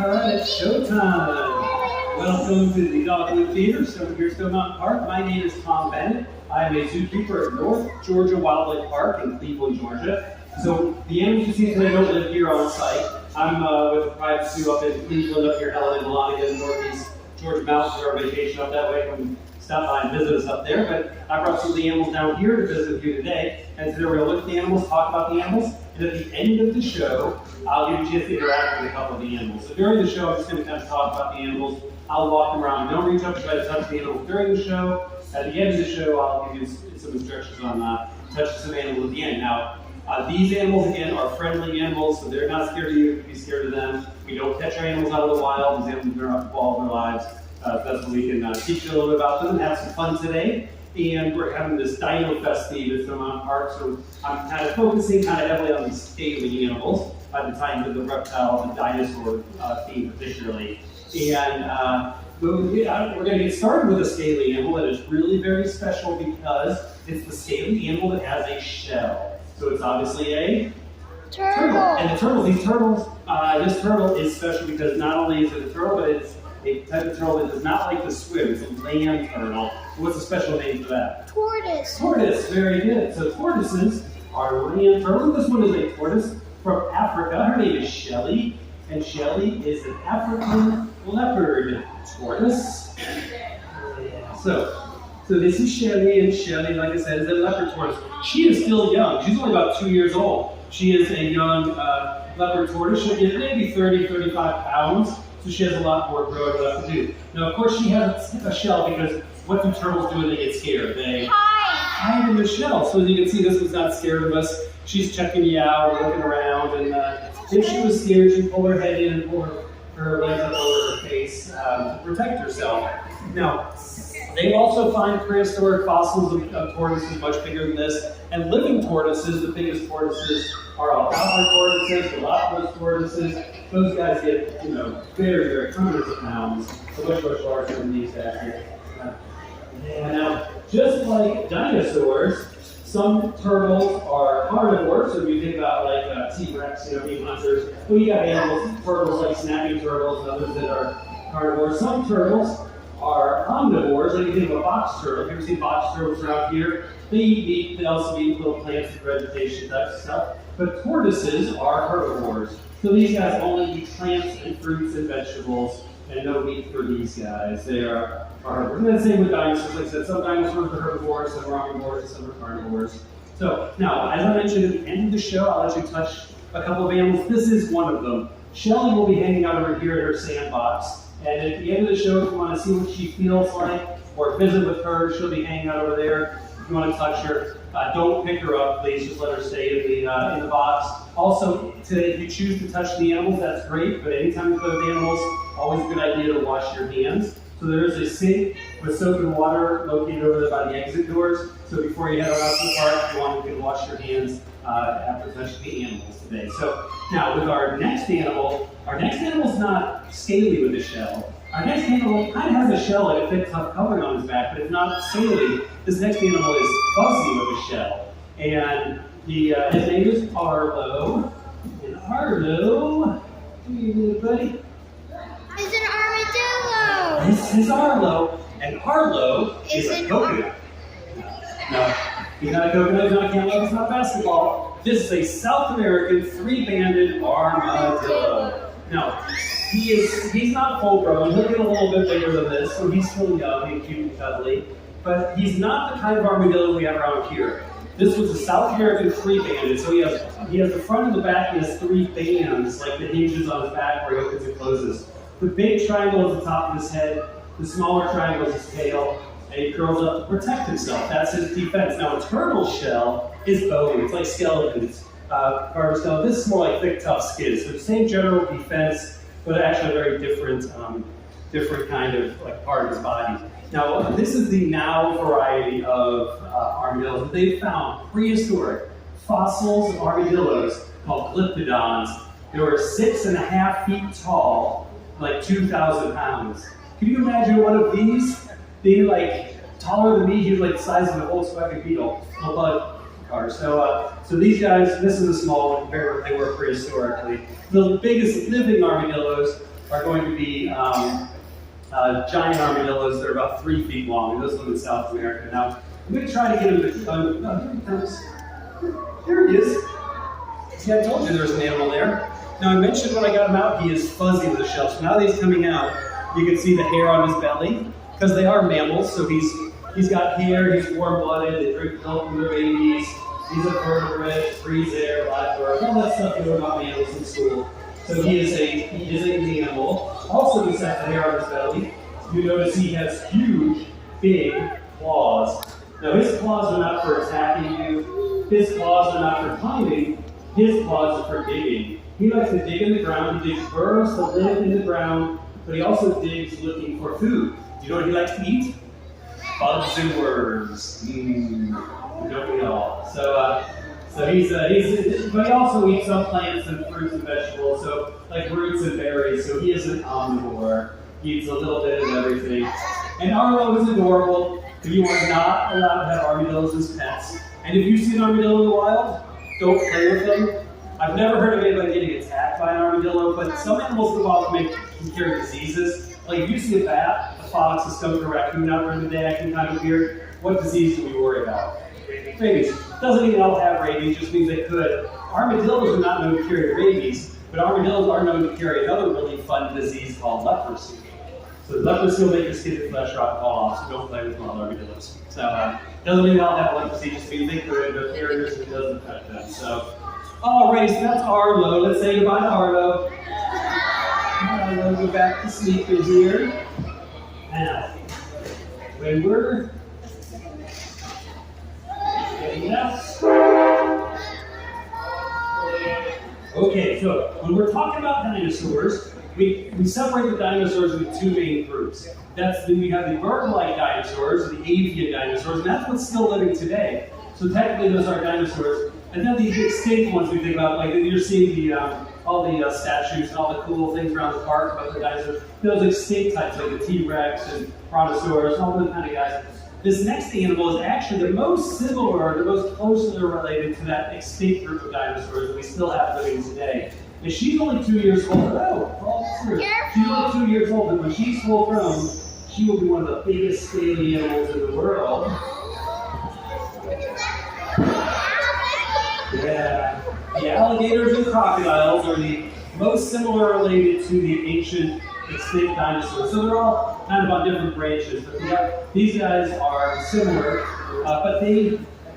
Alright, it's showtime! Welcome to the Dogwood Theater, so here at Stone Mountain Park. My name is Tom Bennett. I am a zookeeper at North Georgia Wildlife Park in Cleveland, Georgia. So the animals you see today don't live here on site. I'm with a private zoo up in Cleveland, up here, Helen and Melania, Northeast Georgia Mountains, our vacation up that way. Come stop by and visit us up there. But I brought some of the animals down here to visit with you today. And today we're going to look at the animals, talk about the animals, and at the end of the show, I'll give you a chance to interact with a couple of the animals. So during the show, I'm just going to kind of talk about the animals. I'll walk them around. Don't reach up and try to touch the animals during the show. At the end of the show, I'll give you some instructions on touching some animals at the end. Now, these animals, again, are friendly animals, so they're not scared of you. You can be scared of them. We don't catch our animals out of the wild. These animals are up to all of their lives. That's what we can teach you a little bit about them and have some fun today. And we're having this Dino Fest theme at Stone Mountain Park, so I'm kind of focusing heavily on these scaly animals by the time of the reptile and dinosaur theme particularly. And we're going to get started with a scaly animal that is really very special because it's the scaly animal that has a shell. So it's obviously a turtle. And the turtle, this turtle is special because not only is it a turtle, but it's a type of turtle that does not like to swim. It's a land turtle. What's the special name for that? Tortoise. Tortoise, very good. So tortoises are land turtles. This one is a tortoise from Africa. Her name is Shelly, and Shelly is an African leopard tortoise. So this is Shelly, and Shelly, like I said, is a leopard tortoise. She is still young. She's only about 2 years old. She is a young leopard tortoise. She'll get maybe 30, 35 pounds. So she has a lot more growing left to do. Now, of course, she has a shell because what do turtles do when they get scared? They hide in the shell. So as you can see, this one's not scared of us. She's checking you out, looking around, and if she was scared, she'd pull her head in and pull her legs up over her face to protect herself. Now, they also find prehistoric fossils of tortoises much bigger than this. And living tortoises, the biggest tortoises, are alligator tortoises, Galapagos tortoises. Those guys get, very, very hundreds of pounds, so much, much larger than these guys here. And now, just like dinosaurs, some turtles are carnivores. So if you think about like T-Rex, being hunters, we got animals, turtles like snapping turtles, and others that are carnivores. Some turtles are omnivores, like you think of a box turtle. Have you ever seen box turtles around here? They eat meat, they also eat little plants and vegetation type stuff. But tortoises are herbivores. So these guys only eat plants and fruits and vegetables, and no meat for these guys. They are herbivores. And then the same with dinosaurs. Like I said, some dinosaurs are herbivores, some are omnivores, and some are carnivores. So now, as I mentioned at the end of the show, I'll let you touch a couple of animals. This is one of them. Shelly will be hanging out over here in her sandbox. And at the end of the show, if you want to see what she feels like or visit with her, she'll be hanging out over there. If you want to touch her, don't pick her up, please. Just let her stay in the box. Also, today, if you choose to touch the animals, that's great. But anytime you play with animals, always a good idea to wash your hands. So there is a sink with soap and water located over there by the exit doors. So before you head out to the park, if you want, you can wash your hands after touching the animals today. So now with our next animal is not scaly with a shell. Our next animal kind of has a shell like a thick, tough covering on his back, but it's not scaly. This next animal is fuzzy with a shell. And his name is Arlo. And Arlo, come here, little buddy. It's an armadillo. This is Arlo, and Arlo is a coconut. No, he's not a coconut, he's not a cantaloupe, it's not basketball. This is a South American three-banded armadillo. Now, he's not full grown. He'll get a little bit bigger than this, so he's still young and cute and cuddly. But he's not the kind of armadillo we have around here. This was a South American three-banded, so he has the front and the back, he has three bands, like the hinges on his back where he opens and closes. The big triangle is the top of his head, the smaller triangle is his tail, and he curls up to protect himself. That's his defense. Now, a turtle's shell is bony. It's like skeletons. Part of skeleton. This is more like thick, tough skin. So the same general defense, but actually a very different kind of like part of his body. Now, this is the now variety of armadillos. They've found prehistoric fossils of armadillos called glyptodons. They were 6.5 feet tall, like 2,000 pounds. Can you imagine one of these being like taller than me? He was like the size of a Volkswagen Beetle, a bug car. So these guys, this is a small one compared to what they were prehistorically. The biggest living armadillos are going to be giant armadillos that are about 3 feet long, and those live in South America. Now, I'm going to try to get him to, here he comes. There he is. See, I told you there was an animal there. Now, I mentioned when I got him out, he is fuzzy with the shell. So now that he's coming out, you can see the hair on his belly, because they are mammals, so he's got hair, he's warm-blooded, they drink milk from their babies, he's a vertebrate, breathes air, live birth, all that stuff you know about mammals in school. So he is an animal. Also, besides the hair on his belly, you notice he has huge, big claws. Now, his claws are not for attacking you, his claws are not for climbing, his claws are for digging. He likes to dig in the ground, he digs burrows to live in the ground, but he also digs looking for food. Do you know what he likes to eat? Bugs and worms. Don't we all? So he's but he also eats some plants and fruits and vegetables, so like roots and berries. So he is an omnivore. He eats a little bit of everything. And Arlo is adorable. You are not allowed to have armadillos as pets. And if you see an armadillo in the wild, don't play with them. I've never heard of anybody getting attacked by an armadillo, but some animals in the wild can carry diseases. Like if you see a bat, a fox, a skunk, or a raccoon out during the day acting kind of weird, what disease do we worry about? Rabies. Doesn't mean they all have rabies, just means they could. Armadillos are not known to carry rabies, but armadillos are known to carry another really fun disease called leprosy. So leprosy will make your skin and flesh rot fall off, so don't play with wild armadillos. So doesn't mean they all have leprosy, just means they could, but carriers, it doesn't affect them. So, alrighty, so that's Arlo. Let's say goodbye to Arlo. Arlo, go back to sleeping here. Now, when we're okay, so when we're talking about dinosaurs, we separate the dinosaurs into 2 main groups. Then we have the bird-like dinosaurs, the avian dinosaurs, and that's what's still living today. So technically those are dinosaurs. And then these extinct ones we think about, like you're seeing all the statues and all the cool things around the park about the dinosaurs. Those extinct types like the T-Rex and Brontosaurus, all those kind of guys. This next animal is actually the most similar, the most closely related to that extinct group of dinosaurs that we still have living today. And she's only 2 years old. She's only 2 years old, and when she's full grown, she will be one of the biggest scaly animals in the world. Yeah. The alligators and crocodiles are the most similar related to the ancient extinct dinosaurs. So they're all kind of on different branches, but these guys are similar. But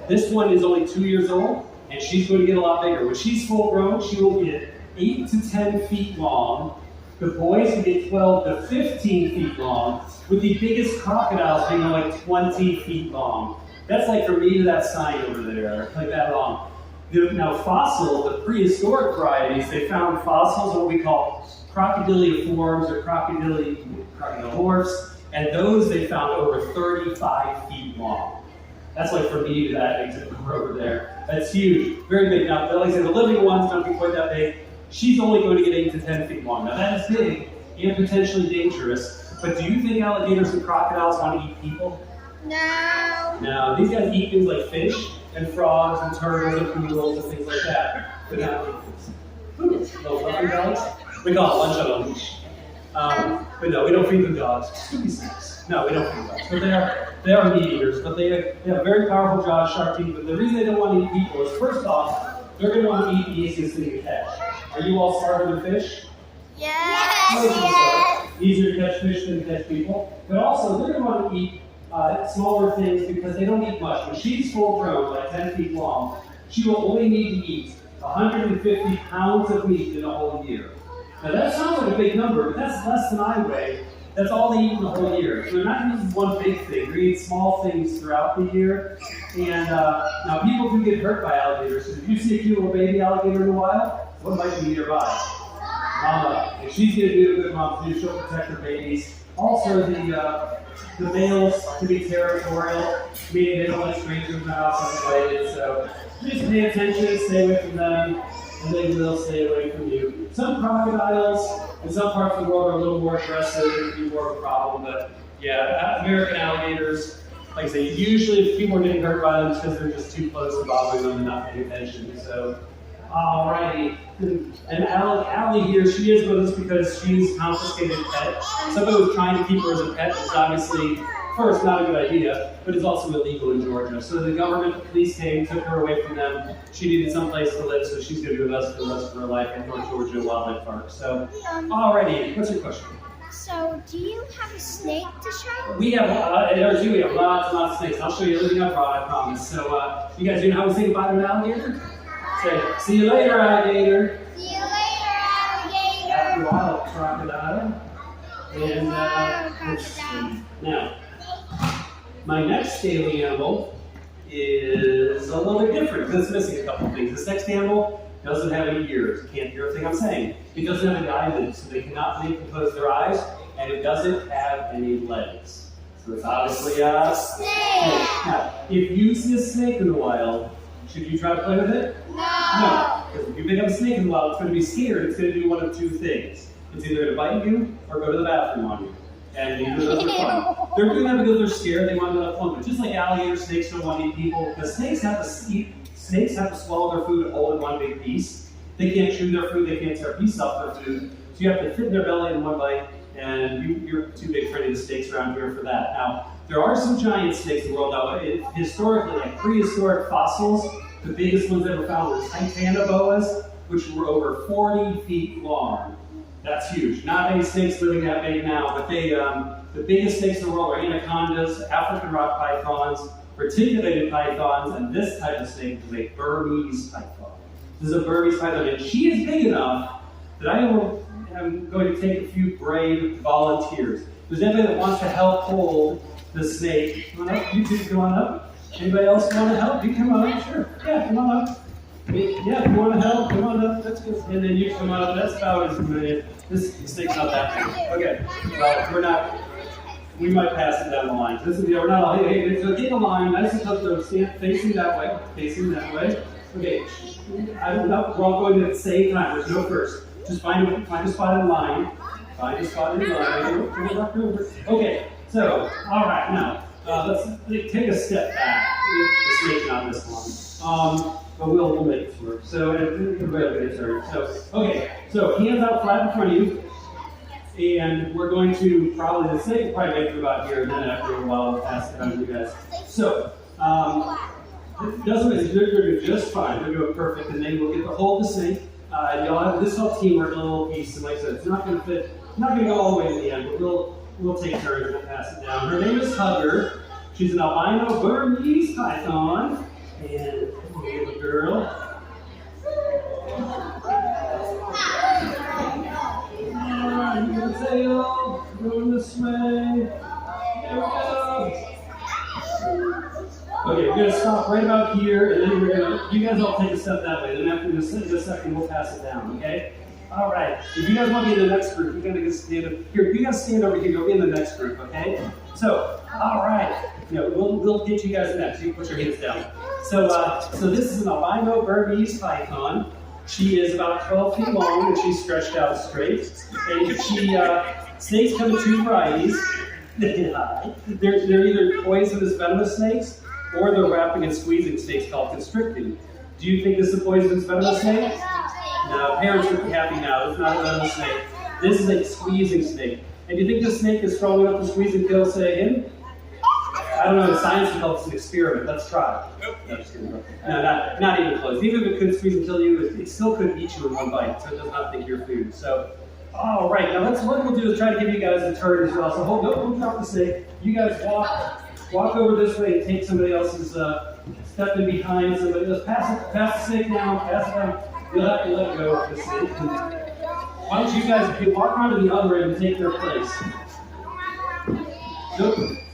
this one is only 2 years old, and she's going to get a lot bigger. When she's full grown, she will get 8 to 10 feet long. The boys can get 12 to 15 feet long, with the biggest crocodiles being like 20 feet long. That's like from me to that sign over there, like that long. Now fossils, the prehistoric varieties, they found fossils of what we call crocodiliforms or crocodilomorphs, and those they found over 35 feet long. That's like from me to that exhibit over there. That's huge, very big. Now, like I said, the living ones don't be quite that big. She's only going to get 8 to 10 feet long. Now that is big and potentially dangerous, but do you think alligators and crocodiles want to eat people? No. No, these guys eat things like fish and frogs and turtles and poodles and things like that, but not humans. Little puppy dogs. We call it lunch on a leash. But no, we don't feed them dogs. Scooby snacks. No, we don't feed dogs. But they are meat eaters, but they have very powerful jaws, sharp teeth. But the reason they don't want to eat people is, first off, they're going to want to eat the easiest thing to catch. Are you all smarter than fish? Yes. Easier to catch fish than to catch people. But also, they're going to want to eat smaller things because they don't eat much. When she's full grown, like 10 feet long, she will only need to eat 150 pounds of meat in a whole year. Now that sounds like a big number, but that's less than I weigh. That's all they eat in the whole year. So they're not using one big thing. They eat small things throughout the year. And now people do get hurt by alligators. So if you see a cute little baby alligator in the wild, what might be nearby? Mama. And she's going to do a good mom too. She'll protect her babies. Also, the males can be territorial, meaning they don't let strangers in the house uninvited. So just pay attention, stay away from them, and they will stay away from you. Some crocodiles in some parts of the world are a little more aggressive, it can be more of a problem, but yeah, American alligators, like I say, usually if people are getting hurt by them, it's because they're just too close to bothering them and not paying attention. So Alrighty. And Allie here, she is with us because she's a confiscated pet. Somebody was trying to keep her as a pet, which is obviously, first, not a good idea, but it's also illegal in Georgia. So the government, the police came, took her away from them. She needed someplace to live, so she's going to be with us for the rest of her life at North Georgia Wildlife Park. So, alrighty, what's your question? So, do you have a snake to show? We have, at RG, we have lots and lots of snakes. I'll show you everything I brought, I promise. So, you guys, you know how we say goodbye to an alligator? Say, see you later, alligator. See you later, alligator. After a while, crocodile. And, let's see. Now, my next scaly animal is a little bit different because it's missing a couple things. This next animal doesn't have any ears. Can't hear everything I'm saying. It doesn't have any eyelids, so they cannot decompose their eyes, and it doesn't have any legs. So it's obviously a snake. Now, if you see a snake in the wild, should you try to play with it? No. Because if you pick up a snake in the wild, it's going to be scared. It's going to do one of two things. It's either going to bite you or go to the bathroom on you. And neither of those are fun. They're doing that because they're scared. They want to have fun. But just like alligator snakes don't want to eat people, the snakes have to swallow their food all in one big piece. They can't chew their food. They can't tear a piece off their food. So you have to fit their belly in one bite. And you're too big for any of the snakes around here for that. Now, there are some giant snakes in the world now. Historically, like prehistoric fossils, the biggest ones ever found were titanoboas, which were over 40 feet long. That's huge. Not many snakes living that big now, but the biggest snakes in the world are anacondas, African rock pythons, reticulated pythons, and this type of snake is a Burmese python. This is a Burmese python, and she is big enough that I'm going to take a few brave volunteers. If there's anybody that wants to help hold the snake, come on up. You two, come on up. Anybody else want to help? You come on up, sure. Yeah, come on up. Yeah, if you want to help, come on up. That's good. And then you come on up. That's about as good. This snake's not that big. Okay. Well, we're not. We might pass it down the line. This is we're not all. Hey, so get in the line. Nice and close. So stand facing that way. Facing that way. Okay. We're all going at the same time. There's no first. Just find a spot in line. Find a spot in line. Okay. So, all right. Now, let's take a step back. The snake's not this long. But we'll make it work. So, everybody get started. So, okay. So, hands out flat in front of you. And we're going to the snake will probably make it about here, and then after a while, we'll pass it on to you guys. So, it doesn't matter. They're doing just fine. They're doing perfect. And then we'll get to hold the snake. You'll have this whole teamwork, a little piece. And like I said, it's not going to fit. Not going to go all the way to the end, but we'll take turns and we'll pass it down. Her name is Hugger. She's an albino Burmese python. And little girl. Alright, you got a tail. Going this way. There we go. Okay, we're going to stop right about here, and then you guys all take a step that way. Then after just a second, we'll pass it down, okay? All right. If you guys want to be in the next group, you're going to stand up here. You guys stand over here. You'll be in the next group, okay? So, all right. We'll get you guys next. You put your hands down. So this is an albino Burmese python. She is about 12 feet long, and she's stretched out straight. And snakes come in two varieties. They're either poisonous venomous snakes, or they're wrapping and squeezing snakes called constricting. Do you think this is a poisonous venomous snake? No, parents would be happy now. It's not a venomous snake. This is a squeezing snake. And do you think this snake is strong enough to squeeze and kill, say, him? I don't know, science would help us an experiment. Let's try. No, just kidding. No, not even close. Even if it could squeeze and kill you, it still could eat you in one bite, so it does not think you're food. So, all right, now what we'll do is try to give you guys a turn as well. So don't drop the snake. You guys walk over this way and take somebody else's step in behind somebody else. Pass the snake down, pass it down. You'll have to let go of the snake. Why don't you guys walk around to the other end and take their place?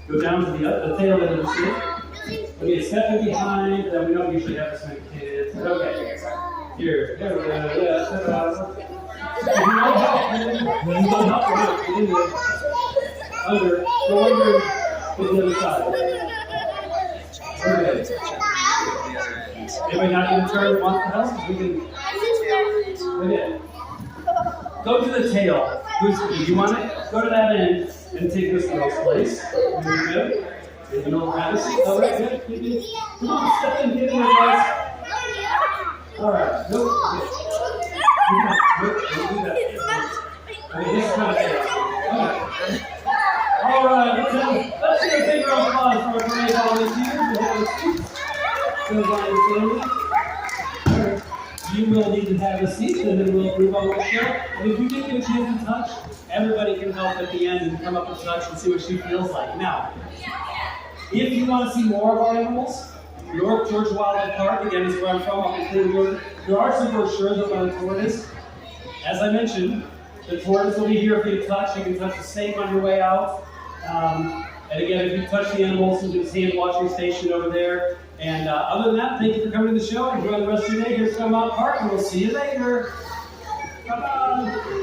Go down to the tail end of the snake. Okay, step in behind. We don't usually have this many kids. Okay. Here. There we go. Yeah. If you want help, get in there. Under. Go under to the other side. Okay. Anybody not going to turn wants to help? We can. Okay. Go to the tail. You want it? Go to that end and take this girl's place. There you go. And you know how to see. All right, good. Come on, step in, get in there, guys. All right. Nope. Nope. Don't do that. Okay, this is kind of chaos. Okay. All right. Let's do a big round of applause for our brave volunteers and have a seat. So, Brian family. All right. You will need to have a seat, and then we'll move on with the show. And if you did get a chance to touch, everybody can help at the end and come up and touch and see what she feels like. Now, if you want to see more of our animals, North Georgia Wildlife Park, again, is where I'm from, up in Cleveland. There are some brochures up on the tortoise. As I mentioned, the tortoise will be here for you to touch. You can touch the same on your way out. And again, if you touch the animals, you can see a watching station over there. And other than that, thank you for coming to the show. Enjoy the rest of your day here at Stone Mountain Park, and we'll see you later. Bye-bye.